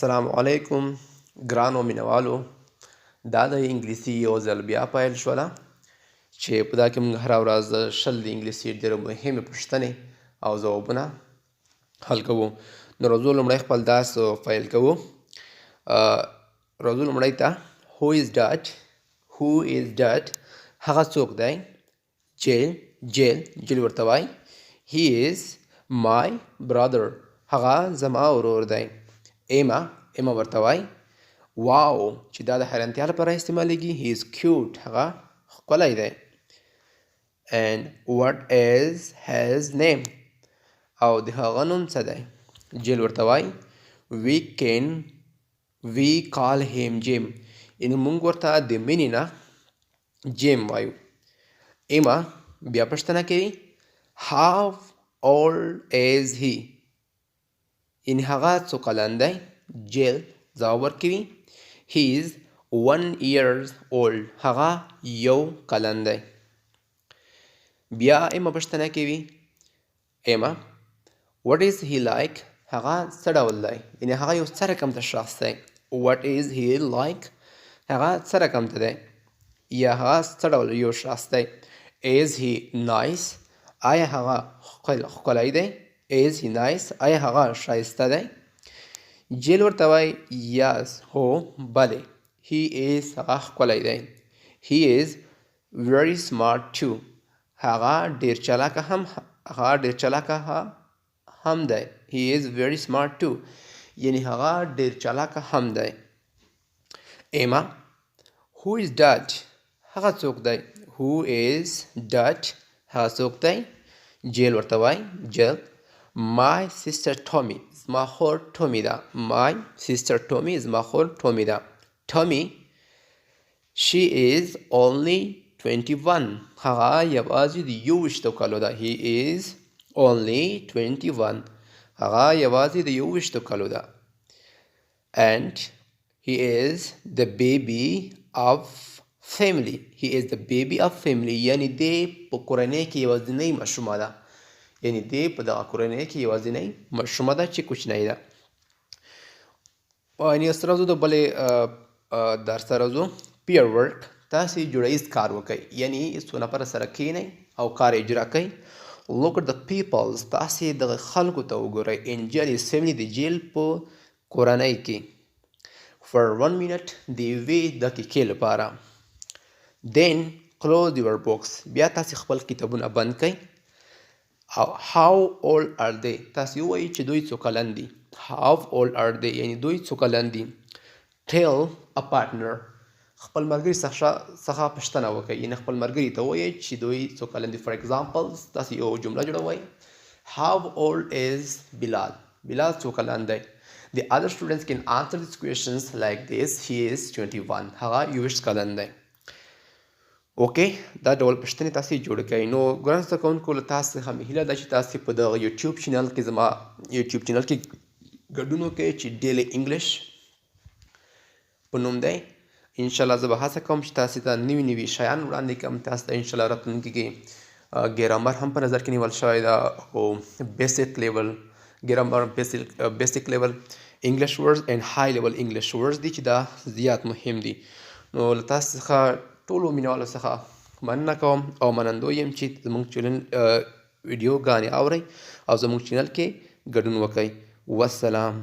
السلام علیکم ګرانو مینوالو. دا د انګلیسي یو ځل بیا پیل شوله چې په دا کې موږ هره ورځ د 20 د انګلیسي ډېرې مهمې پوښتنې او ځوابونه حل کوو. نو راځو لومړی خپل درس پیل کوو. راځو لومړی ته who is that هغه څوک دی. جیل ورته وایي. he is my brother هغه زما ورور دی. ایما ورته وایي واو چې دا د حیرانتیا لپاره استعمالیږي. he is cute هغه ښکلی دی. and what is his name او د هغه نوم څه دی. جیل ورته وایي we call him Jim یعنې موږ ورته د مینې نه جیم وایو. ایما بیا پوښتنه کوي how old is he یعنې هغه څو کلن دی. جیل ځواب ورکوي he is 1 year old هغه 1 کلن دی. بیا ایما پوښتنه کوي ایما what is he like هغه څه ډول دی یعنې هغه یو څه رقم ته شخص دی. what is he like هغه څه رقم ته دی یا هغه څه ډول یو شخص دی. is he nice آیا هغه ښکلی دی. is he nice آیا هغه ښایسته دی. جیل ورته وایي yes هو بلې he is هغه ښکلی دی. he is very smart too هغه ډېر چلاکه هم دی. he is very smart too یعنې هغه ډېر چلاکه هم دی. ایما who is that هغه څوک دی. who is that هغه څوک دی. جیل ورته وایي my sister Tommy زما خور ټومي ده. my sister Tommy زما خور ټومي ده. Tommy she is only 21 هغه یوازې د 21 کالو ده. he is only 21 هغه یوازې د 21 کالو ده. and he is the baby of family یعنې دی په کورنۍ کې یوازینۍ ماشومه ده. یعنې دی په دغه کورنۍ کې یوازینۍ ماشومه ده چې کوچنۍ ده. یعنې سره راځو د بلې درس ته راځو. peer work تاسې جوړیز کار وکئ یعنې څو نفره سره کښېنئ او کار اجرا کوئ. look at the peoples تاسې دغه خلکو ته وګورئ. in jail's family د جیل په کورنۍ کې. for 1 minute د یوې دقیقې لپاره. then close your books بیا تاسې خپل کتابونه بند کئ. how old are they تاسې ووایئ چې دوی څو کلن دي. how old are they یعنې دوی څو کلن دي. tell a partner خپل ملګري څخه پوښتنه وکئ یعنې خپل ملګري ته ووایئ چې دوی څو کلن دي. for example تاسې یو جمله جوړوئ how old is بلال څو کلن دی. the other students can answer these questions like this. he is 21 هغه 21 کلن دی. اوکې دا ډول پوښتنې تاسې جوړې کړئ. نو ګرانو زده کوونکو له تاسو څخه مې هیله ده چې تاسې په دغه یوټیوب چینل کې زما یوټیوب چینل کې ګډون وکړئ چې ډیلی انګلیش په نوم دی. انشاءالله زه به هڅه کوم چې تاسې ته نوي شیان وړاندې کړم. تاسو ته انشاءالله راتلونکي کې ګرامر هم په نظر کې نیول شوی ده او بیسک لیول ګرامر بیسک لیول انګلیش ورډز اینډ های لیول انګلیش ورډز دي چې دا زیات مهم دي. نو له تاسو څخه ټولو مینوالو څخه مننه کوم او منندو یم چې زموږ چینل ویډیوګانې اورئ او زموږ چینل کې ګډون وکئ. والسلام.